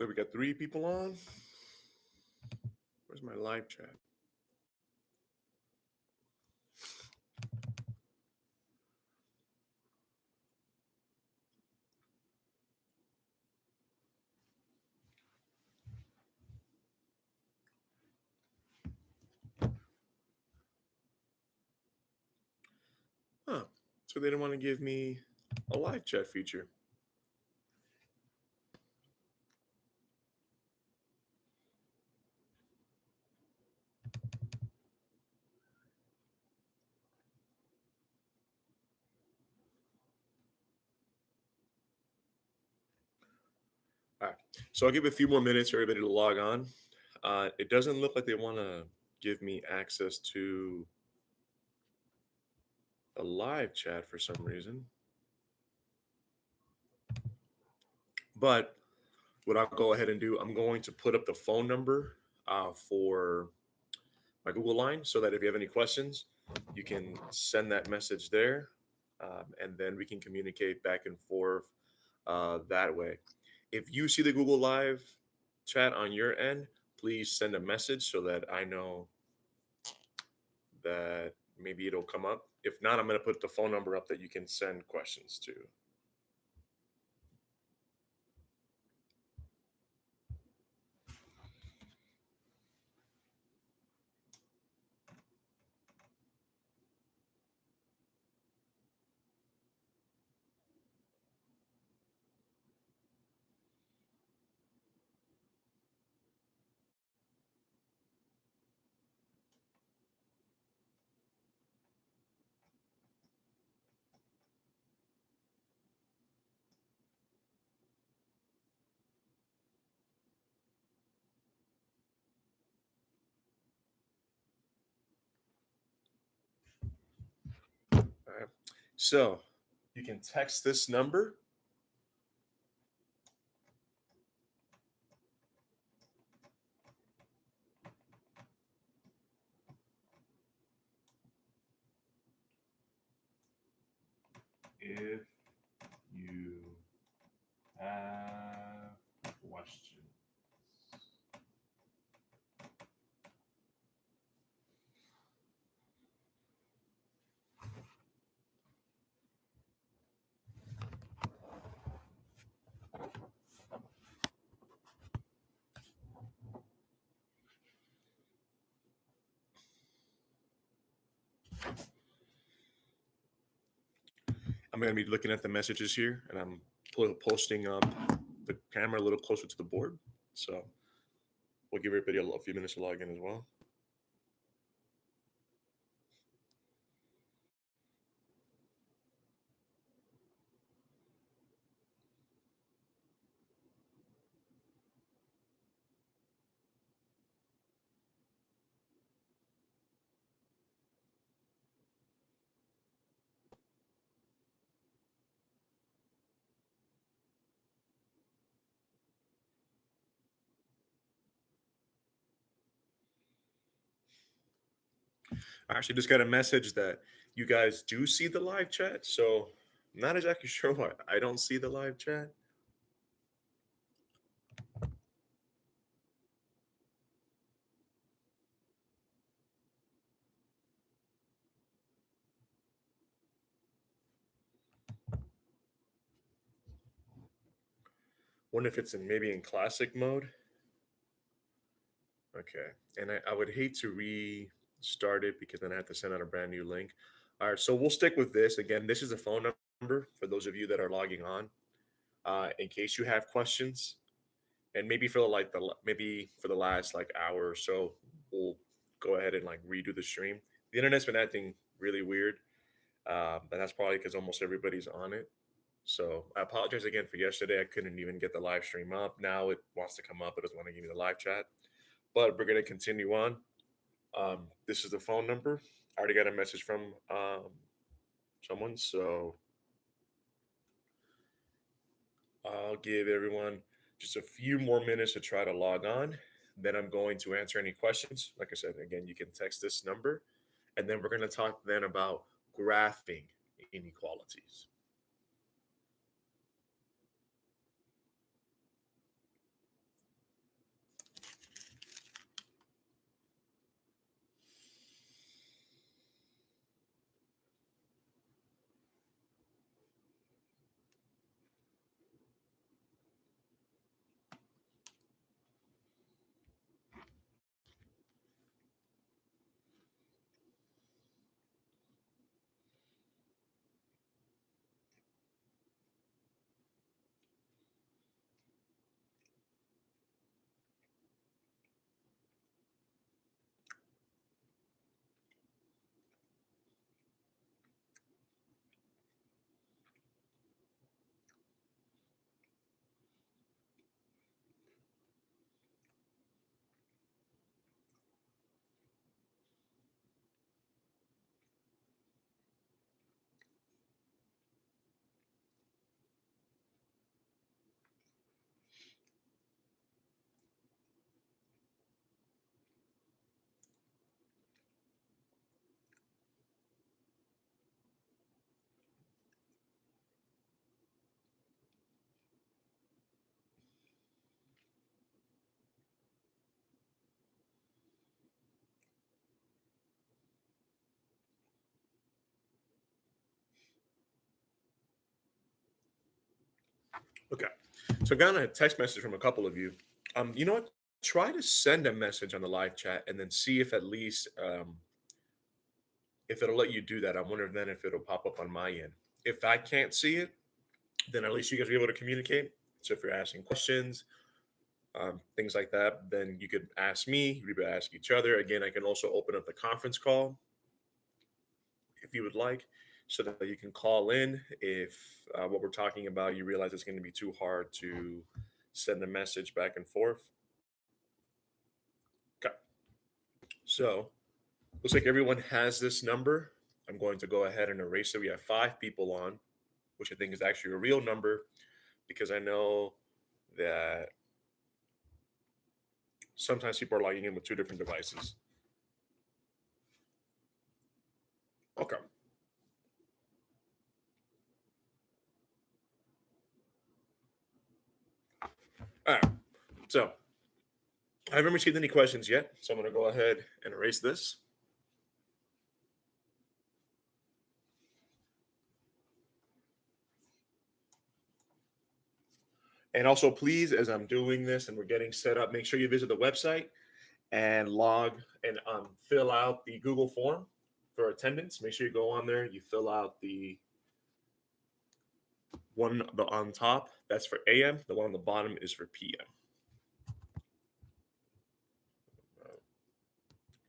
So we got 3 people on. Where's my live chat? Huh. So they didn't want to give me a live chat feature. All right. So I'll give a few more minutes for everybody to log on. It doesn't look like they want to give me access to a live chat for some reason. But what I'll go ahead and do, I'm going to put up the phone number for my Google line so that if you have any questions, you can send that message there. And then we can communicate back and forth that way. If you see the Google Live chat on your end, please send a message so that I know that maybe it'll come up. If not, I'm going to put the phone number up that you can send questions to. All right. So you can text this number. If you have questions. I'm going to be looking at the messages here, and I'm posting the camera a little closer to the board. So we'll give everybody a few minutes to log in as well. I actually just got a message that you guys do see the live chat. So I'm not exactly sure why I don't see the live chat. Wonder if it's maybe in classic mode. Okay. And I would hate to restart it because then I have to send out a brand new link. All right. So we'll stick with this. Again, this is a phone number for those of you that are logging on. In case you have questions, and maybe for maybe for the last like hour or so, we'll go ahead and like redo the stream. The internet's been acting really weird, and that's probably because almost everybody's on it. So I apologize again for yesterday. I couldn't even get the live stream up. Now it wants to come up. It doesn't want to give me the live chat. But we're gonna continue on. This is the phone number. I already got a message from someone, so I'll give everyone just a few more minutes to try to log on. Then I'm going to answer any questions. Like I said, again, you can text this number, and then we're going to talk then about graphing inequalities. Okay. So I've gotten a text message from a couple of you. You know what? Try to send a message on the live chat and then see if at least if it'll let you do that. I wonder then if it'll pop up on my end. If I can't see it, then at least you guys will be able to communicate. So if you're asking questions, things like that, then you could ask me, we could ask each other. Again, I can also open up the conference call if you would like, so that you can call in if what we're talking about, you realize it's going to be too hard to send a message back and forth. Okay. So looks like everyone has this number. I'm going to go ahead and erase it. We have 5 people on, which I think is actually a real number because I know that sometimes people are logging in with 2 different devices. Okay. All right. So I haven't received any questions yet. So I'm going to go ahead and erase this. And also, please, as I'm doing this and we're getting set up, make sure you visit the website and log and fill out the Google form for attendance. Make sure you go on there, you fill out the one on top, that's for AM. The one on the bottom is for PM.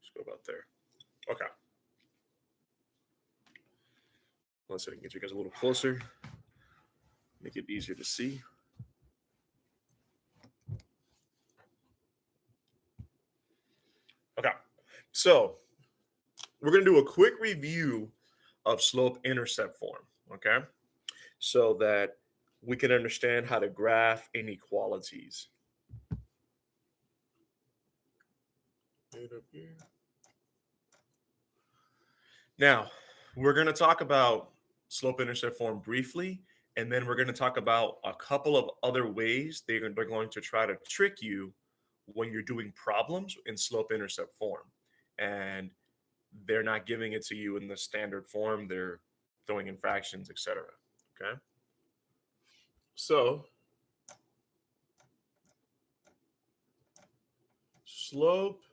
Just go about there. Okay. Let's see, I can get you guys a little closer, make it easier to see. Okay. So we're going to do a quick review of slope intercept form. Okay. So that we can understand how to graph inequalities. Now, we're going to talk about slope intercept form briefly, and then we're going to talk about a couple of other ways they're going to try to trick you when you're doing problems in slope intercept form. And they're not giving it to you in the standard form, they're throwing in fractions, etc. Okay. So, slope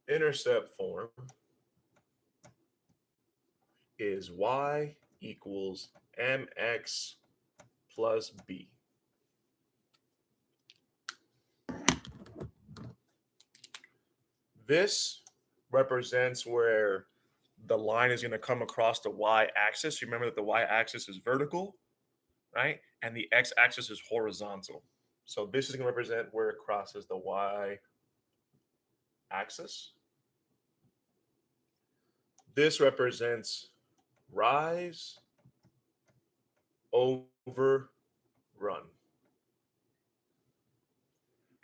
intercept form is y equals mx plus b. This represents where the line is going to come across the y-axis. Remember that the y-axis is vertical, right? And the x-axis is horizontal. So this is going to represent where it crosses the y-axis. This represents rise over run.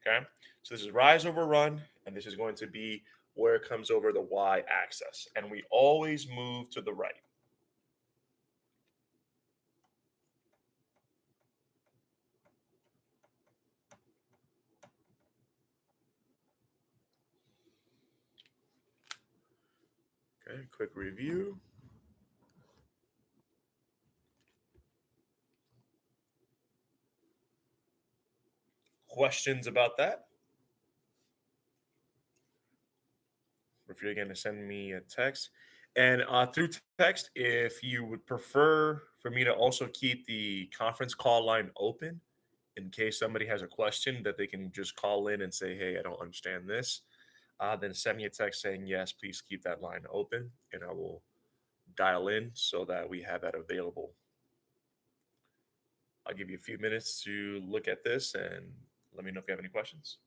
Okay, so this is rise over run, and this is going to be where it comes over the y-axis. And we always move to the right. Okay, quick review. Questions about that? If you're going to send me a text. And through text, if you would prefer for me to also keep the conference call line open in case somebody has a question that they can just call in and say, hey, I don't understand this, then send me a text saying, yes, please keep that line open. And I will dial in so that we have that available. I'll give you a few minutes to look at this and let me know if you have any questions.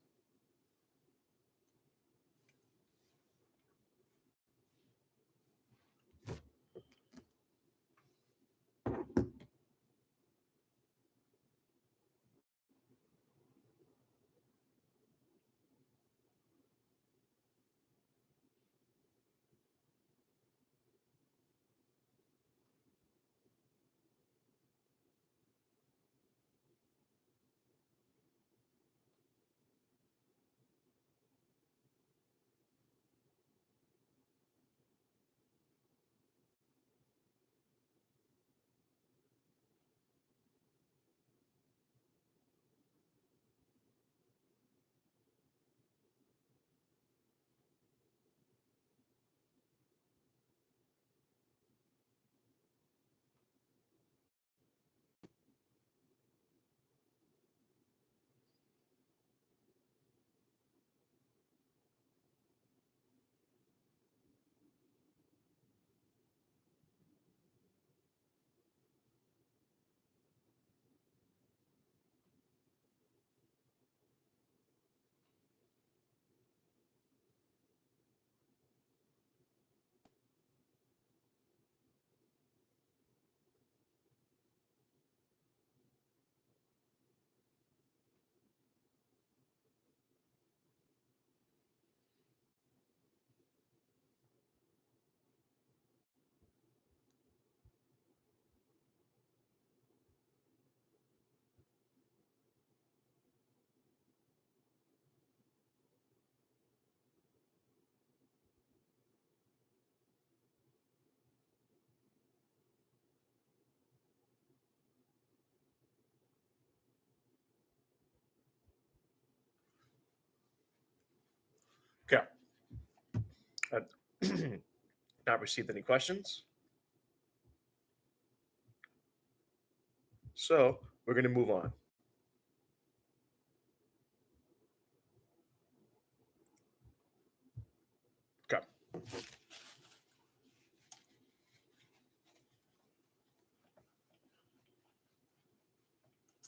I've not received any questions. So we're going to move on. Okay.